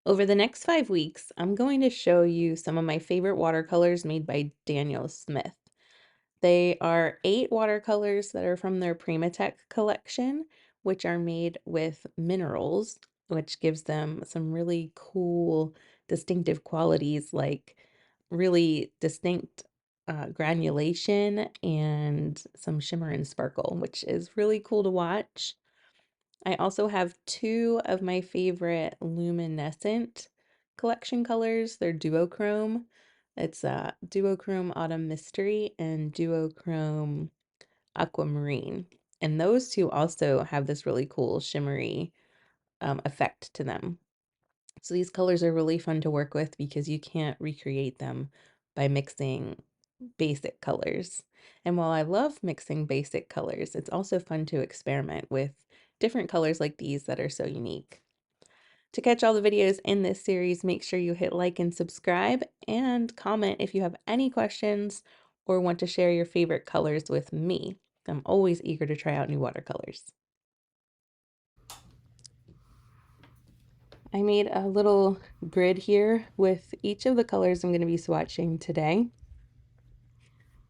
Over the next 5 weeks, I'm going to show you some of my favorite watercolors made by Daniel Smith. They are 8 watercolors that are from their Primatek collection, which are made with minerals, which gives them some really cool, distinctive qualities like really distinct granulation and some shimmer and sparkle, which is really cool to watch. I also have 2 of my favorite Luminescent collection colors. They're duochrome. It's duochrome Autumn Mystery and duochrome Aquamarine. And those two also have this really cool shimmery effect to them. So these colors are really fun to work with because you can't recreate them by mixing basic colors. And while I love mixing basic colors, it's also fun to experiment with different colors like these that are so unique. To catch all the videos in this series, make sure you hit like and subscribe and comment if you have any questions or want to share your favorite colors with me. I'm always eager to try out new watercolors. I made a little grid here with each of the colors I'm going to be swatching today,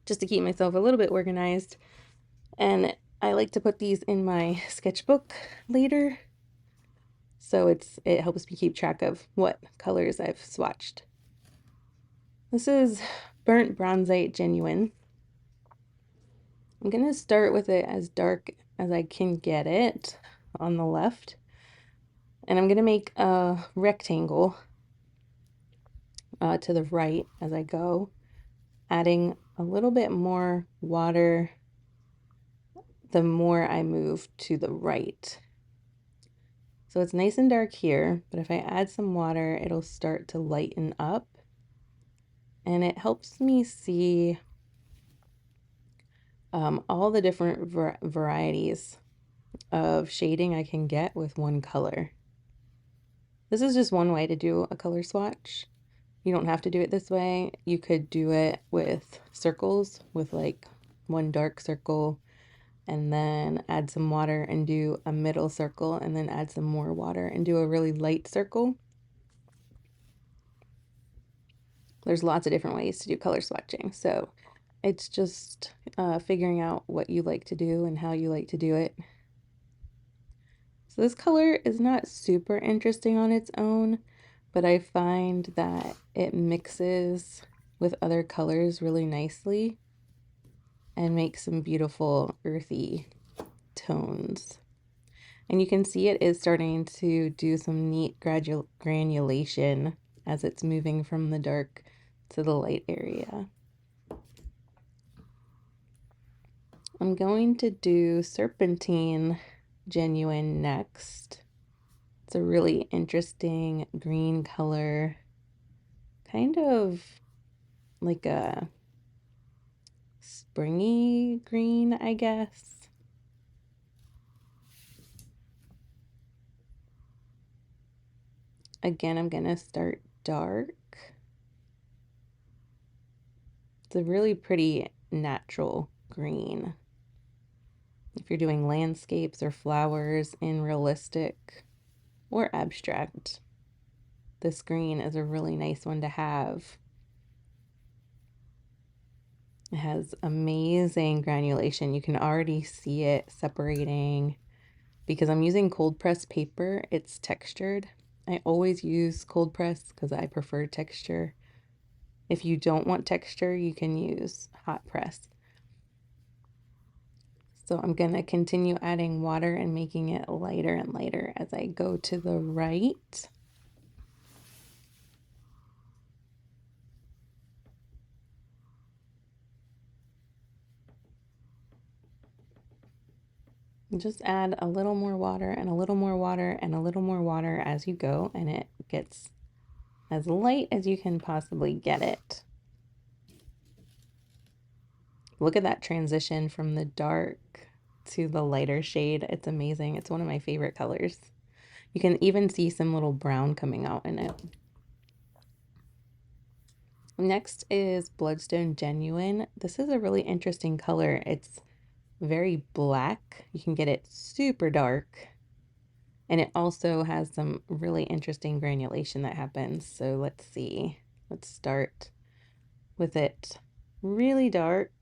just to keep myself a little bit organized. And I like to put these in my sketchbook later, so it helps me keep track of what colors I've swatched. This is Burnt Bronzite Genuine. I'm going to start with it as dark as I can get it on the left. And I'm going to make a rectangle to the right as I go, adding a little bit more water the more I move to the right. So it's nice and dark here, but if I add some water, it'll start to lighten up. And it helps me see all the different varieties of shading I can get with one color. This is just one way to do a color swatch. You don't have to do it this way. You could do it with circles, with like one dark circle, and then add some water and do a middle circle, and then add some more water and do a really light circle. There's lots of different ways to do color swatching, so it's just figuring out what you like to do and how you like to do it. So this color is not super interesting on its own, but I find that it mixes with other colors really nicely and makes some beautiful earthy tones. And you can see it is starting to do some neat granulation as it's moving from the dark to the light area. I'm going to do Serpentine Genuine next. It's a really interesting green color, kind of like a springy green, I guess. Again, I'm gonna start dark. It's a really pretty natural green. If you're doing landscapes or flowers in realistic or abstract, this green is a really nice one to have. It has amazing granulation. You can already see it separating. Because I'm using cold press paper, it's textured. I always use cold press because I prefer texture. If you don't want texture, you can use hot press. So I'm going to continue adding water and making it lighter and lighter as I go to the right. Just add a little more water and a little more water and a little more water as you go, and it gets as light as you can possibly get it. Look at that transition from the dark to the lighter shade. It's amazing. It's one of my favorite colors. You can even see some little brown coming out in it. Next is Bloodstone Genuine. This is a really interesting color. It's very black. You can get it super dark. And it also has some really interesting granulation that happens. So let's see. Let's start with it really dark.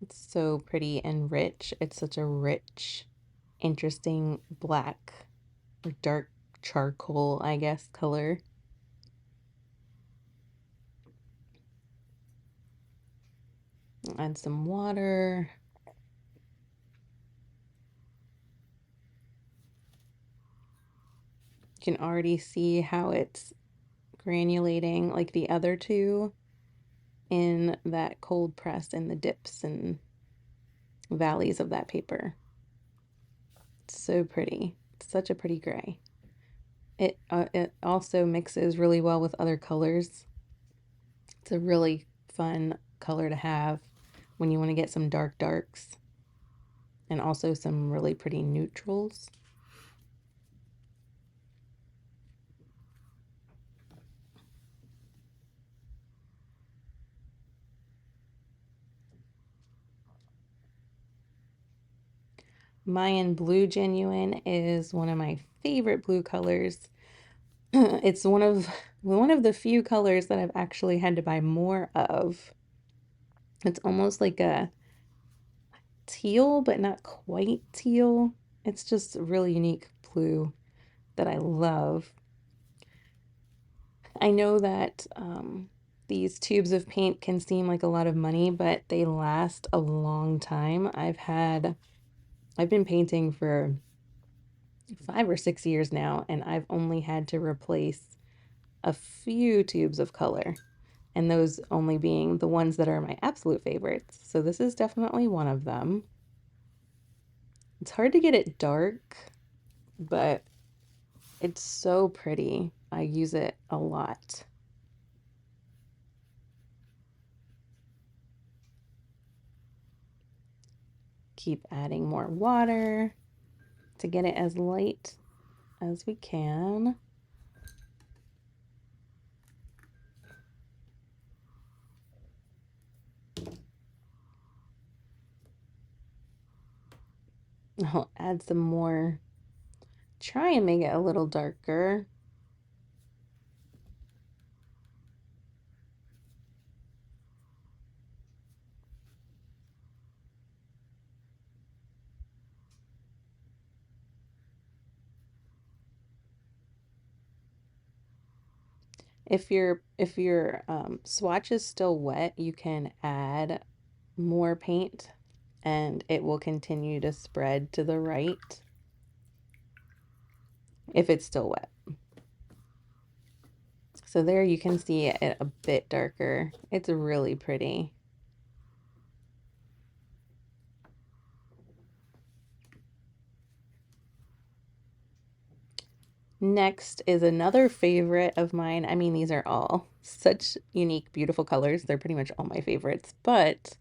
It's so pretty and rich. It's such a rich, interesting black or dark charcoal, I guess, color. Add some water. You can already see how it's granulating like the other two in that cold press in the dips and valleys of that paper. It's so pretty. It's such a pretty gray. It also mixes really well with other colors. It's a really fun color to have when you want to get some dark darks and also some really pretty neutrals. Mayan Blue Genuine is one of my favorite blue colors. It's one of the few colors that I've actually had to buy more of. It's almost like a teal, but not quite teal. It's just a really unique blue that I love. I know that these tubes of paint can seem like a lot of money, but they last a long time. I've been painting for 5 or 6 years now, and I've only had to replace a few tubes of color, and those only being the ones that are my absolute favorites. So this is definitely one of them. It's hard to get it dark, but it's so pretty. I use it a lot. Keep adding more water to get it as light as we can. I'll add some more, try and make it a little darker. If your swatch is still wet, you can add more paint and it will continue to spread to the right if it's still wet. So there you can see it a bit darker. It's really pretty. Next is another favorite of mine. I mean, these are all such unique, beautiful colors. They're pretty much all my favorites. But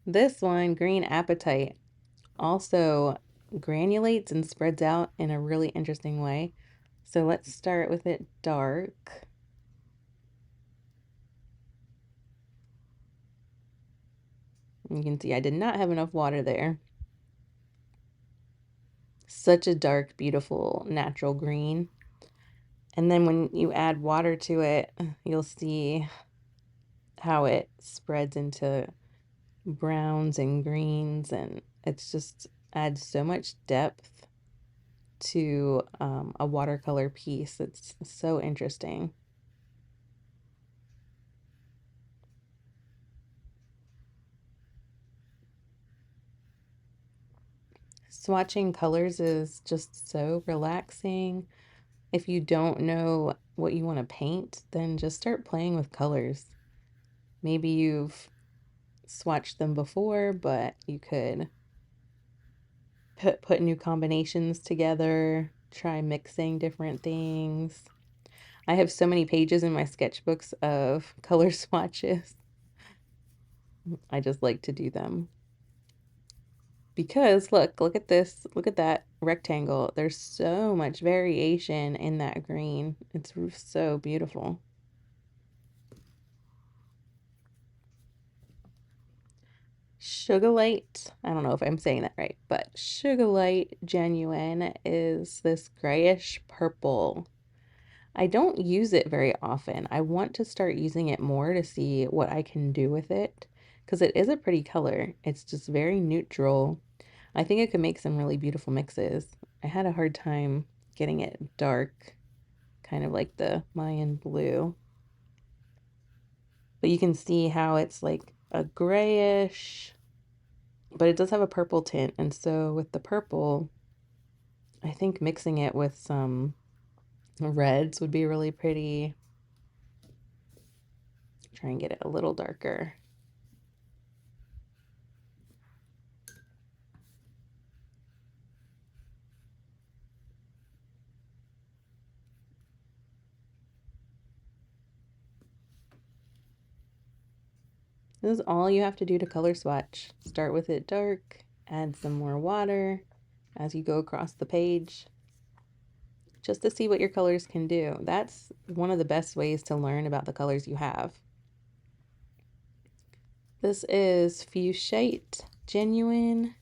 this one, Green Apatite, also granulates and spreads out in a really interesting way. So let's start with it dark. You can see I did not have enough water there. Such a dark, beautiful, natural green. And then when you add water to it, you'll see how it spreads into browns and greens, and it's just adds so much depth to a watercolor piece. It's so interesting. Swatching colors is just so relaxing. If you don't know what you want to paint, then just start playing with colors. Maybe you've swatched them before, but you could put new combinations together, try mixing different things. I have so many pages in my sketchbooks of color swatches. I just like to do them. Because look at this, look at that rectangle. There's so much variation in that green. It's so beautiful. Sugilite, I don't know if I'm saying that right, but Sugilite Genuine is this grayish purple. I don't use it very often. I want to start using it more to see what I can do with it because it is a pretty color. It's just very neutral. I think it could make some really beautiful mixes. I had a hard time getting it dark, kind of like the Mayan blue. But you can see how it's like a grayish, but it does have a purple tint. And so with the purple, I think mixing it with some reds would be really pretty. Try and get it a little darker. This is all you have to do to color swatch. Start with it dark, add some more water as you go across the page, just to see what your colors can do. That's one of the best ways to learn about the colors you have. This is Fuchsite Genuine.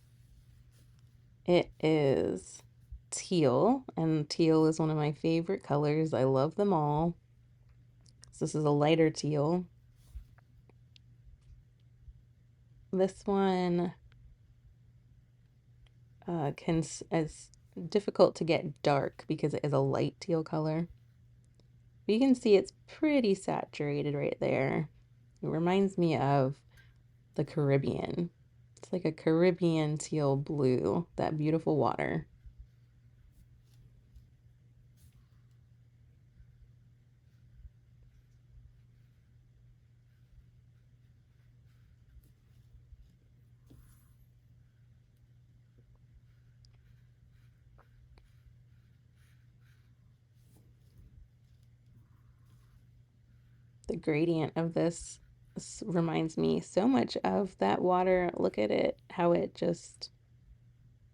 It is teal, and teal is one of my favorite colors. I love them all. So this is a lighter teal. This one is difficult to get dark because it is a light teal color. But you can see it's pretty saturated right there. It reminds me of the Caribbean. It's like a Caribbean teal blue, that beautiful water. The gradient of this reminds me so much of that water. Look at it, how it just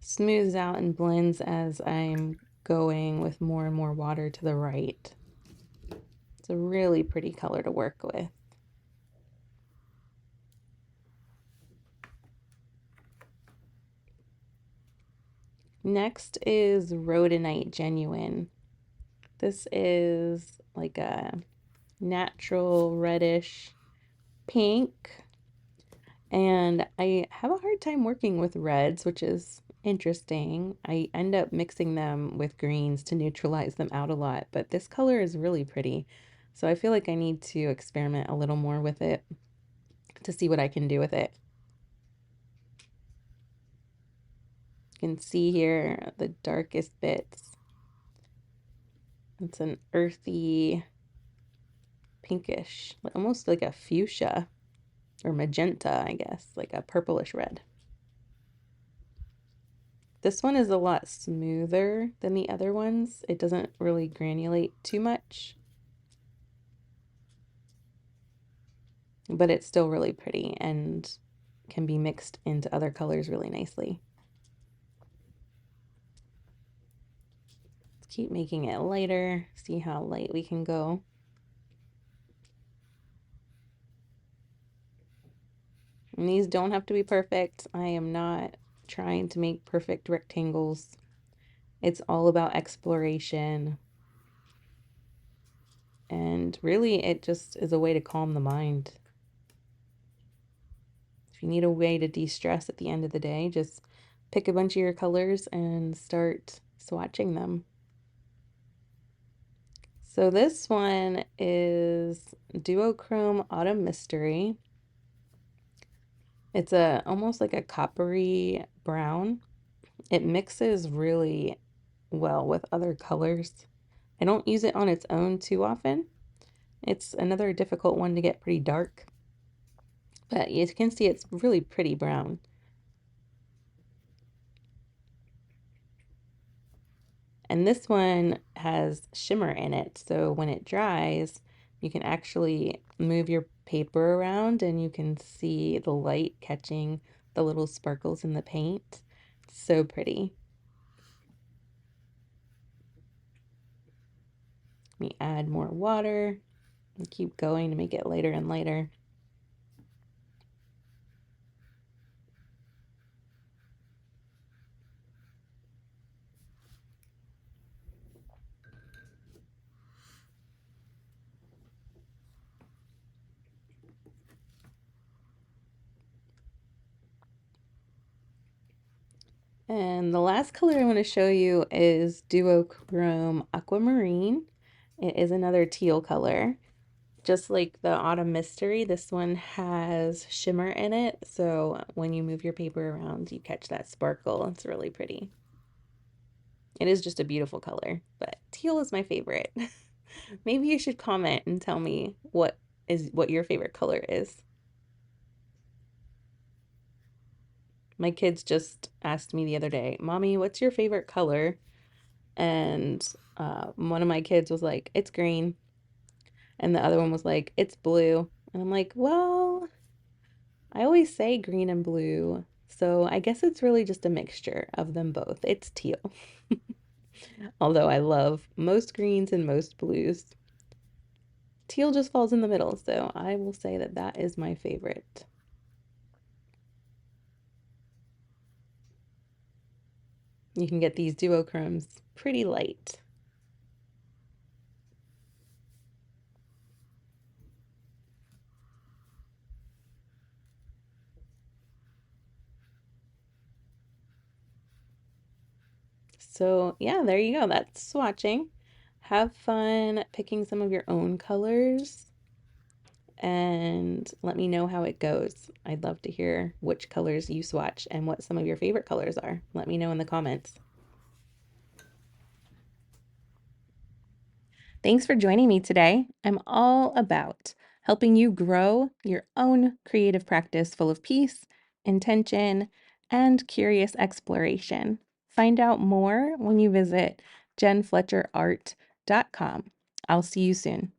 smooths out and blends as I'm going with more and more water to the right. It's a really pretty color to work with. Next is Rhodonite Genuine. This is like a natural reddish pink, and I have a hard time working with reds, which is interesting. I end up mixing them with greens to neutralize them out a lot, but this color is really pretty, so I feel like I need to experiment a little more with it to see what I can do with it. You can see here the darkest bits. It's an earthy pinkish, almost like a fuchsia or magenta, I guess, like a purplish red. This one is a lot smoother than the other ones. It doesn't really granulate too much, but it's still really pretty and can be mixed into other colors really nicely. Let's keep making it lighter, see how light we can go. And these don't have to be perfect. I am not trying to make perfect rectangles. It's all about exploration. And really, it just is a way to calm the mind. If you need a way to de-stress at the end of the day, just pick a bunch of your colors and start swatching them. So this one is Duochrome Autumn Mystery. It's almost like a coppery brown. It mixes really well with other colors. I don't use it on its own too often. It's another difficult one to get pretty dark, but you can see it's really pretty brown. And this one has shimmer in it, so when it dries, you can actually move your paper around and you can see the light catching the little sparkles in the paint. So pretty. Let me add more water and keep going to make it lighter and lighter. And the last color I want to show you is Duochrome Aquamarine. It is another teal color. Just like the Autumn Mystery, this one has shimmer in it, so when you move your paper around, you catch that sparkle. It's really pretty. It is just a beautiful color, but teal is my favorite. Maybe you should comment and tell me what your favorite color is. My kids just asked me the other day, Mommy, what's your favorite color? And one of my kids was like, it's green. And the other one was like, it's blue. And I'm like, well, I always say green and blue. So I guess it's really just a mixture of them both. It's teal. Although I love most greens and most blues. Teal just falls in the middle, so I will say that that is my favorite. You can get these duochromes pretty light. So yeah, there you go. That's swatching. Have fun picking some of your own colors and let me know how it goes. I'd love to hear which colors you swatch and what some of your favorite colors are. Let me know in the comments. Thanks for joining me today. I'm all about helping you grow your own creative practice full of peace, intention, and curious exploration. Find out more when you visit jenfletcherart.com. I'll see you soon.